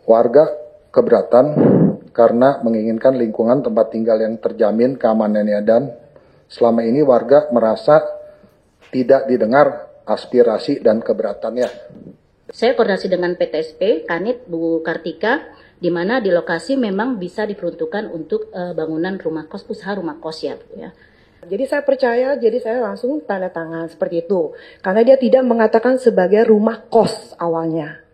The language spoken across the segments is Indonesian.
Warga keberatan karena menginginkan lingkungan tempat tinggal yang terjamin keamanannya dan selama ini warga merasa tidak didengar aspirasi dan keberatannya. Saya koordinasi dengan PTSP, Kanit, Bu Kartika, di mana di lokasi memang bisa diperuntukkan untuk bangunan rumah kos, usaha rumah kos ya Bu ya. Jadi saya percaya, jadi saya langsung tanda tangan seperti itu. Karena dia tidak mengatakan sebagai rumah kos awalnya.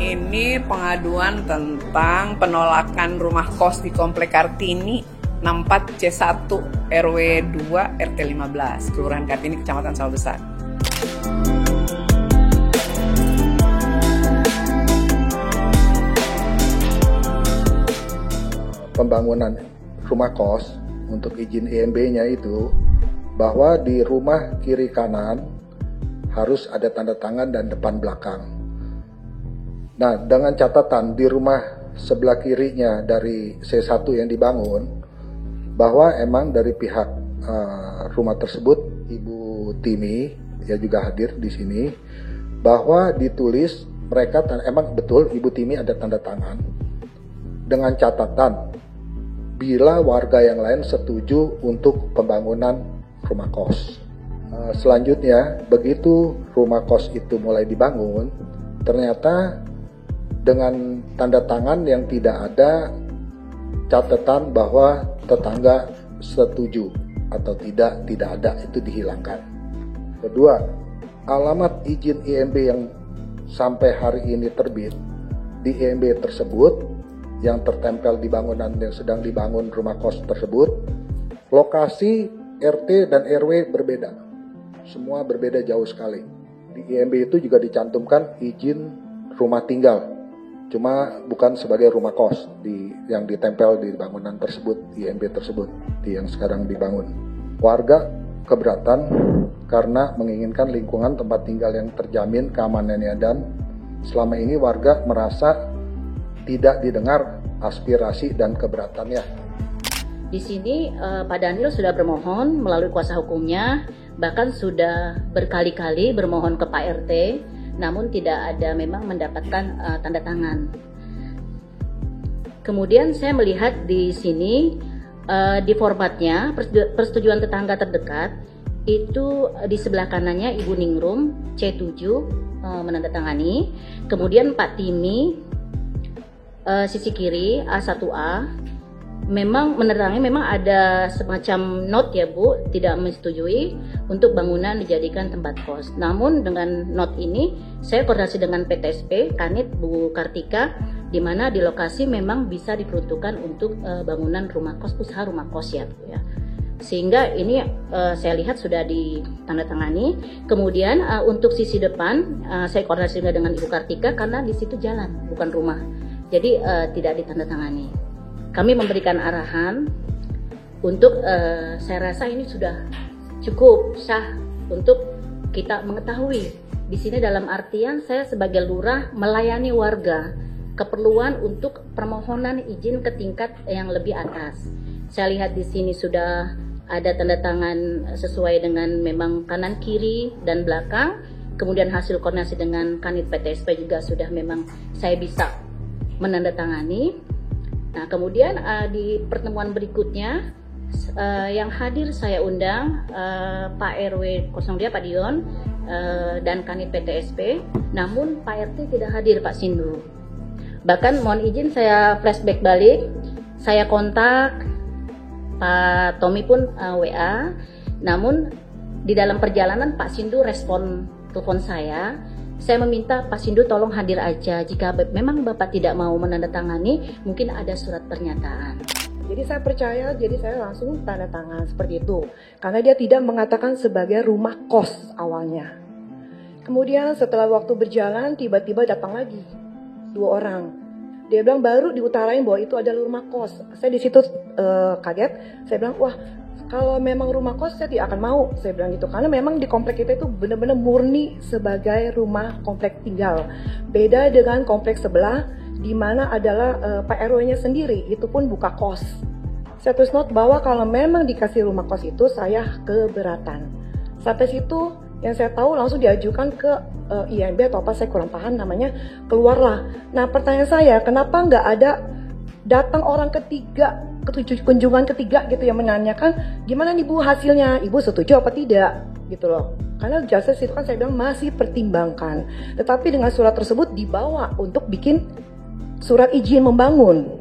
Ini pengaduan tentang penolakan rumah kos di Komplek Kartini 64 C1 RW 2 RT 15 Kelurahan Kartini Kecamatan Sawah Besar. Pembangunan rumah kos untuk izin IMB-nya itu bahwa di rumah kiri kanan harus ada tanda tangan dan depan belakang. Nah, dengan catatan di rumah sebelah kirinya dari C1 yang dibangun, bahwa emang dari pihak rumah tersebut, Ibu Timi, ya juga hadir di sini, bahwa ditulis mereka, emang betul Ibu Timi ada tanda tangan, dengan catatan, bila warga yang lain setuju untuk pembangunan rumah kos. Selanjutnya, begitu rumah kos itu mulai dibangun, ternyata dengan tanda tangan yang tidak ada catatan bahwa tetangga setuju atau tidak ada, itu dihilangkan. Kedua, alamat izin IMB yang sampai hari ini terbit di IMB tersebut yang tertempel di bangunan yang sedang dibangun rumah kos tersebut, lokasi RT dan RW berbeda, semua berbeda jauh sekali. Di IMB itu juga dicantumkan izin rumah tinggal, cuma bukan sebagai rumah kos yang ditempel di bangunan tersebut, IMB tersebut, yang sekarang dibangun. Warga keberatan karena menginginkan lingkungan tempat tinggal yang terjamin keamanannya dan selama ini warga merasa tidak didengar aspirasi dan keberatannya. Di sini Pak Daniel sudah bermohon melalui kuasa hukumnya, bahkan sudah berkali-kali bermohon ke Pak RT, namun tidak ada memang mendapatkan tanda tangan. Kemudian saya melihat di sini di formatnya persetujuan tetangga terdekat itu di sebelah kanannya Ibu Ningrum C7 menandatangani, kemudian Pak Timi sisi kiri A1A memang menandatangani, memang ada semacam note ya Bu, tidak menyetujui untuk bangunan dijadikan tempat kos. Namun dengan note ini saya koordinasi dengan PTSP, Kanit, Bu Kartika, di mana di lokasi memang bisa diperuntukkan untuk bangunan rumah kos, usaha rumah kos ya Bu ya. Sehingga ini saya lihat sudah ditandatangani. Kemudian untuk sisi depan saya koordinasi juga dengan Ibu Kartika karena di situ jalan bukan rumah. Jadi tidak ditandatangani. Kami memberikan arahan untuk saya rasa ini sudah cukup sah untuk kita mengetahui di sini, dalam artian saya sebagai lurah melayani warga keperluan untuk permohonan izin ke tingkat yang lebih atas. Saya lihat di sini sudah ada tanda tangan sesuai dengan memang kanan kiri dan belakang. Kemudian hasil koordinasi dengan Kanit PTSP juga sudah memang saya bisa menandatangani. Nah, kemudian di pertemuan berikutnya yang hadir saya undang Pak RW 02 Pak Dion dan Kanit PTSP, namun Pak RT tidak hadir, Pak Sindu. Bahkan mohon izin saya flashback balik, saya kontak Pak Tommy pun WA, namun di dalam perjalanan Pak Sindu respon telepon saya meminta Pak Sindu tolong hadir aja, jika memang Bapak tidak mau menandatangani, mungkin ada surat pernyataan. Jadi saya percaya, jadi saya langsung tanda tangan seperti itu. Karena dia tidak mengatakan sebagai rumah kos awalnya. Kemudian setelah waktu berjalan, tiba-tiba datang lagi 2 orang. Dia bilang baru diutarain bahwa itu adalah rumah kos. Saya di situ kaget, saya bilang wah, kalau memang rumah kos saya tidak akan mau, saya bilang gitu. Karena memang di komplek kita itu benar-benar murni sebagai rumah komplek tinggal. Beda dengan komplek sebelah, di mana adalah Pak RW-nya sendiri itu pun buka kos. Saya tulis note bahwa kalau memang dikasih rumah kos itu saya keberatan. Sampai situ yang saya tahu langsung diajukan ke IMB atau apa, saya kurang paham namanya, keluarlah. Nah pertanyaan saya, kenapa nggak ada datang orang ketiga, kunjungan ketiga gitu yang menanyakan gimana nih Bu hasilnya, Ibu setuju apa tidak gitu loh. Karena jasa itu kan saya bilang masih pertimbangkan. Tetapi dengan surat tersebut dibawa untuk bikin surat izin membangun.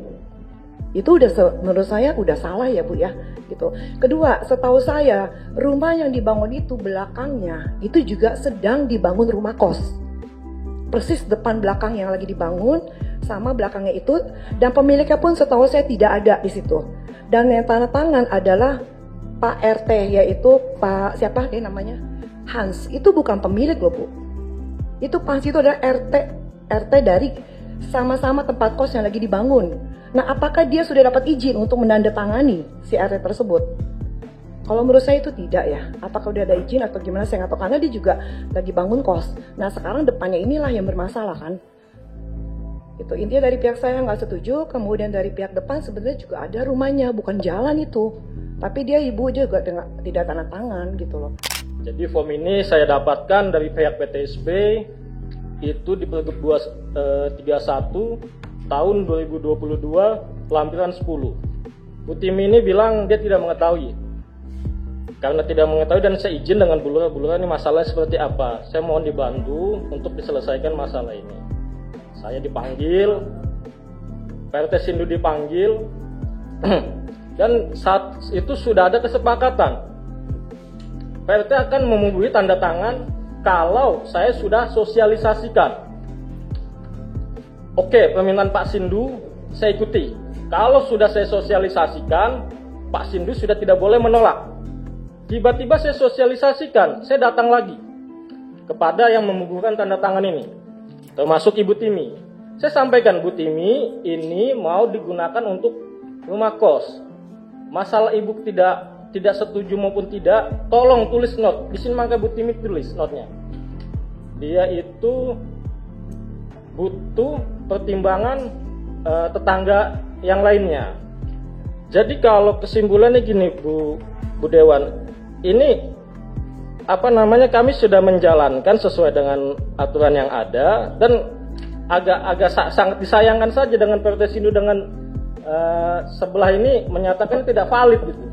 Itu udah menurut saya udah salah ya Bu ya gitu. Kedua, setahu saya rumah yang dibangun itu belakangnya itu juga sedang dibangun rumah kos. Persis depan belakang yang lagi dibangun sama belakangnya itu, dan pemiliknya pun setahu saya tidak ada di situ. Dan yang tanda tangan adalah Pak RT, yaitu Pak siapa dia namanya? Hans. Itu bukan pemilik loh Bu. Itu Hans itu adalah RT dari sama-sama tempat kos yang lagi dibangun. Nah, apakah dia sudah dapat izin untuk menandatangani si RT tersebut? Kalau menurut saya itu tidak ya. Apakah udah ada izin atau gimana saya nggak tahu, karena dia juga lagi bangun kos. Nah, sekarang depannya inilah yang bermasalah kan. Itu intinya dari pihak saya nggak setuju. Kemudian dari pihak depan sebenarnya juga ada rumahnya, bukan jalan itu. Tapi dia ibu juga tidak tanda tangan gitu loh. Jadi form ini saya dapatkan dari pihak PTSB itu di Pergub 231 tahun 2022 lampiran 10. Bu Timi ini bilang dia tidak mengetahui. Karena tidak mengetahui dan saya izin dengan Bu Lurah ini masalahnya seperti apa. Saya mohon dibantu untuk diselesaikan masalah ini. Saya dipanggil, PRT Sindu dipanggil, dan saat itu sudah ada kesepakatan. PRT akan memubui tanda tangan kalau saya sudah sosialisasikan. Oke, permintaan Pak Sindu saya ikuti. Kalau sudah saya sosialisasikan, Pak Sindu sudah tidak boleh menolak. Tiba-tiba saya sosialisasikan, saya datang lagi kepada yang membubuhkan tanda tangan ini, termasuk Ibu Timi. Saya sampaikan, Bu Timi, ini mau digunakan untuk rumah kos. Masalah Ibu tidak setuju maupun tidak, tolong tulis note. Di sini maka Bu Timi tulis notenya. Dia itu butuh pertimbangan tetangga yang lainnya. Jadi kalau kesimpulannya gini Bu Dewan, ini kami sudah menjalankan sesuai dengan aturan yang ada, dan agak sangat disayangkan saja dengan PRT Sindu dengan sebelah ini menyatakan tidak valid gitu,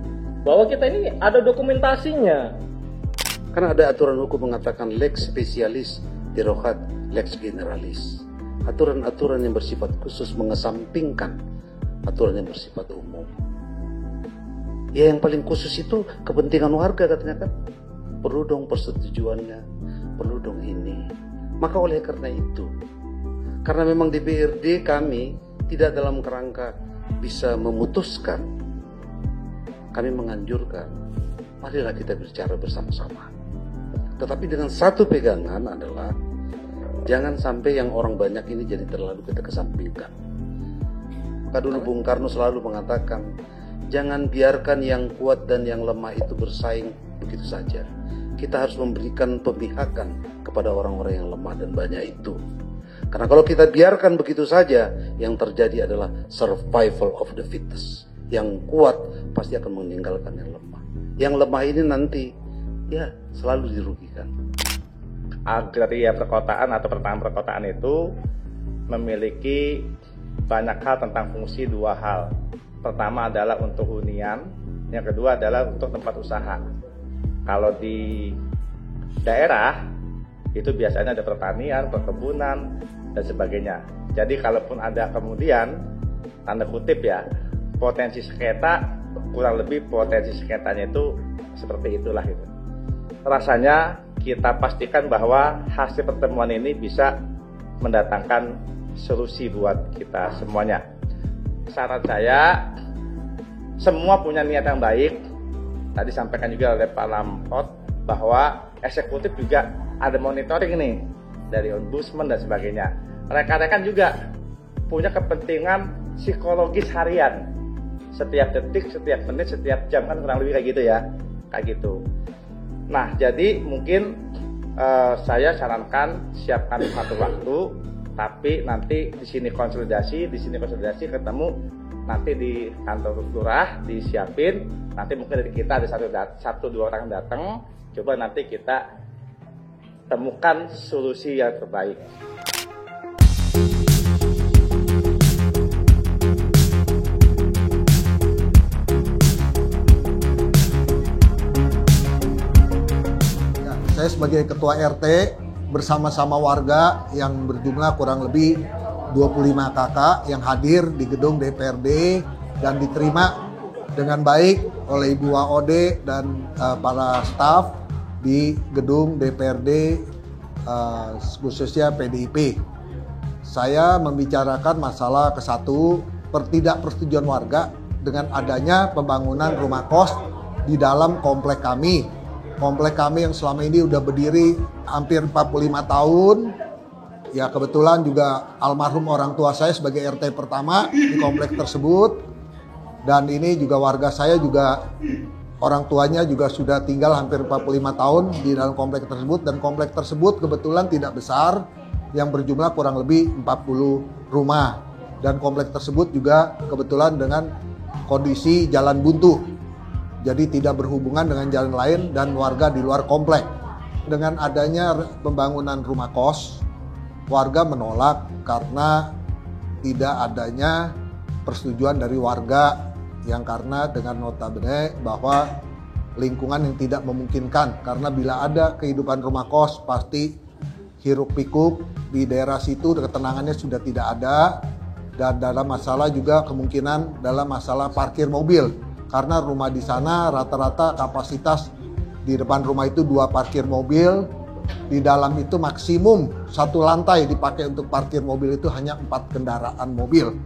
bahwa kita ini ada dokumentasinya. Karena ada aturan hukum mengatakan lex specialis derogat lex generalis. Aturan-aturan yang bersifat khusus mengesampingkan aturan yang bersifat umum. Ya yang paling khusus itu kepentingan warga katanya kan. Perlu dong persetujuannya, perlu dong ini. Maka oleh karena itu, karena memang DPRD kami tidak dalam kerangka bisa memutuskan, kami menganjurkan, marilah kita bicara bersama-sama. Tetapi dengan satu pegangan adalah, jangan sampai yang orang banyak ini jadi terlalu kita kesampingkan. Maka dulu Bung Karno selalu mengatakan, jangan biarkan yang kuat dan yang lemah itu bersaing begitu saja. Kita harus memberikan pemihakan kepada orang-orang yang lemah dan banyak itu. Karena kalau kita biarkan begitu saja, yang terjadi adalah survival of the fittest. Yang kuat pasti akan meninggalkan yang lemah. Yang lemah ini nanti ya selalu dirugikan. Agraria perkotaan atau pertahanan perkotaan itu memiliki banyak hal tentang fungsi, dua hal. Pertama adalah untuk hunian, yang kedua adalah untuk tempat usaha. Kalau di daerah itu biasanya ada pertanian, perkebunan, dan sebagainya. Jadi kalaupun ada kemudian tanda kutip ya potensi sengketa, kurang lebih potensi sengketanya itu seperti itulah itu. Rasanya kita pastikan bahwa hasil pertemuan ini bisa mendatangkan solusi buat kita semuanya. Saran saya, semua punya niat yang baik. Tadi sampaikan juga oleh Pak Lampot bahwa eksekutif juga ada monitoring nih dari ombudsman dan sebagainya. Rekan-rekan juga punya kepentingan psikologis harian. Setiap detik, setiap menit, setiap jam kan kurang lebih kayak gitu ya. Kayak gitu. Nah, jadi mungkin saya sarankan siapkan satu waktu tapi nanti di sini konsolidasi ketemu nanti di kantor lurah disiapin, nanti mungkin dari kita ada satu dua orang datang, coba nanti kita temukan solusi yang terbaik. Ya, saya sebagai ketua RT bersama-sama warga yang berjumlah kurang lebih 25 kakak yang hadir di gedung DPRD dan diterima dengan baik oleh Ibu WAOD dan para staf di gedung DPRD khususnya PDIP. Saya membicarakan masalah ke-1 ketidakpersetujuan warga dengan adanya pembangunan rumah kos di dalam komplek kami. Komplek kami yang selama ini udah berdiri hampir 45 tahun. Ya kebetulan juga almarhum orang tua saya sebagai RT pertama di komplek tersebut. Dan ini juga warga saya juga orang tuanya juga sudah tinggal hampir 45 tahun di dalam komplek tersebut. Dan komplek tersebut kebetulan tidak besar yang berjumlah kurang lebih 40 rumah. Dan komplek tersebut juga kebetulan dengan kondisi jalan buntu. Jadi tidak berhubungan dengan jalan lain dan warga di luar komplek. Dengan adanya pembangunan rumah kos, warga menolak karena tidak adanya persetujuan dari warga yang karena dengan notabene bahwa lingkungan yang tidak memungkinkan, karena bila ada kehidupan rumah kos pasti hiruk pikuk di daerah situ, ketenangannya sudah tidak ada, dan dalam masalah juga kemungkinan dalam masalah parkir mobil karena rumah di sana rata-rata kapasitas di depan rumah itu 2 parkir mobil. Di dalam itu maksimum 1 lantai dipakai untuk parkir mobil itu hanya 4 kendaraan mobil.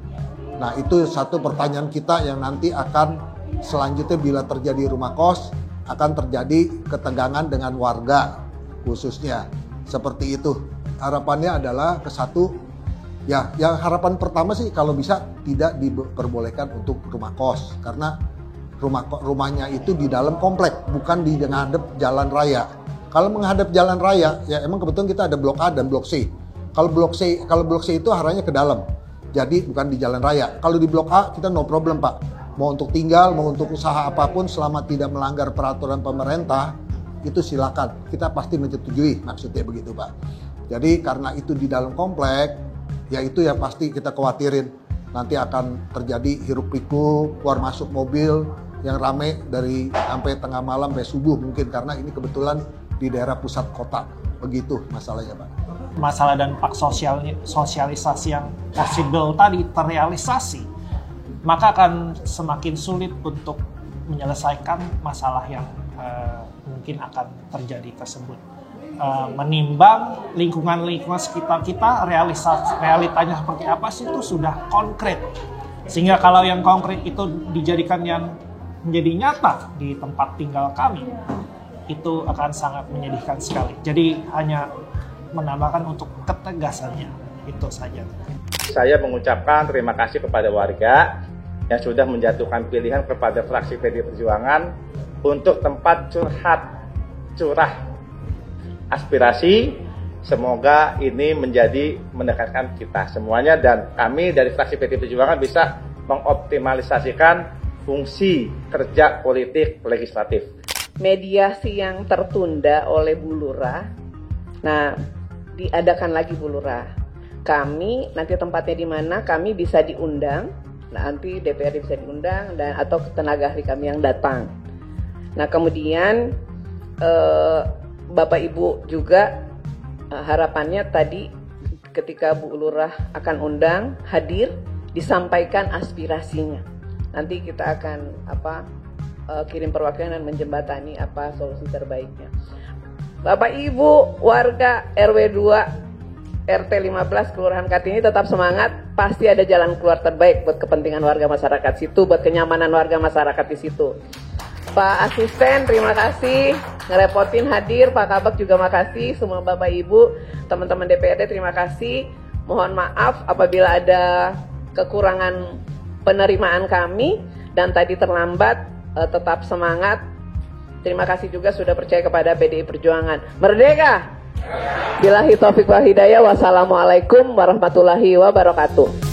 Nah itu satu pertanyaan kita yang nanti akan selanjutnya bila terjadi rumah kos akan terjadi ketegangan dengan warga khususnya. Seperti itu. Harapannya adalah ke-1, ya yang harapan pertama sih kalau bisa tidak diperbolehkan untuk rumah kos. Karena rumahnya itu di dalam komplek, bukan di menghadap jalan raya. Kalau menghadap jalan raya, ya emang kebetulan kita ada blok A dan blok C. Kalau blok C itu arahnya ke dalam, jadi bukan di jalan raya. Kalau di blok A kita no problem Pak, mau untuk tinggal, mau untuk usaha apapun selama tidak melanggar peraturan pemerintah itu silakan. Kita pasti menyetujui, maksudnya begitu Pak. Jadi karena itu di dalam komplek, ya itu ya pasti kita khawatirin nanti akan terjadi hiruk pikuk, keluar masuk mobil yang rame dari sampai tengah malam sampai subuh mungkin karena ini kebetulan di daerah pusat kota. Begitu masalahnya Pak. Masalah dan dampak sosialisasi yang possible tadi terrealisasi, maka akan semakin sulit untuk menyelesaikan masalah yang mungkin akan terjadi tersebut. Menimbang lingkungan sekitar kita, realitanya seperti apa sih itu sudah konkret. Sehingga kalau yang konkret itu dijadikan yang menjadi nyata di tempat tinggal kami, itu akan sangat menyedihkan sekali. Jadi hanya menambahkan untuk ketegasannya, itu saja. Saya mengucapkan terima kasih kepada warga yang sudah menjatuhkan pilihan kepada fraksi PDI Perjuangan untuk tempat curah aspirasi. Semoga ini menjadi mendekatkan kita semuanya dan kami dari fraksi PDI Perjuangan bisa mengoptimalisasikan fungsi kerja politik legislatif. Mediasi yang tertunda oleh Bu Lurah, nah diadakan lagi Bu Lurah. Kami nanti tempatnya di mana kami bisa diundang, nanti DPRD bisa diundang dan atau tenaga ahli kami yang datang. Nah kemudian Bapak Ibu juga harapannya tadi ketika Bu Lurah akan undang hadir disampaikan aspirasinya. Nanti kita akan kirim perwakilan dan menjembatani apa solusi terbaiknya. Bapak Ibu warga RW 2 RT 15 Kelurahan Kartini tetap semangat, pasti ada jalan keluar terbaik buat kepentingan warga masyarakat situ, buat kenyamanan warga masyarakat di situ. Pak Asisten terima kasih ngerepotin hadir, Pak Kabak juga makasih, semua Bapak Ibu, teman-teman DPRD terima kasih. Mohon maaf apabila ada kekurangan penerimaan kami dan tadi terlambat, tetap semangat. Terima kasih juga sudah percaya kepada PDI Perjuangan. Merdeka! Billahi taufiq wal hidayah. Wassalamualaikum warahmatullahi wabarakatuh.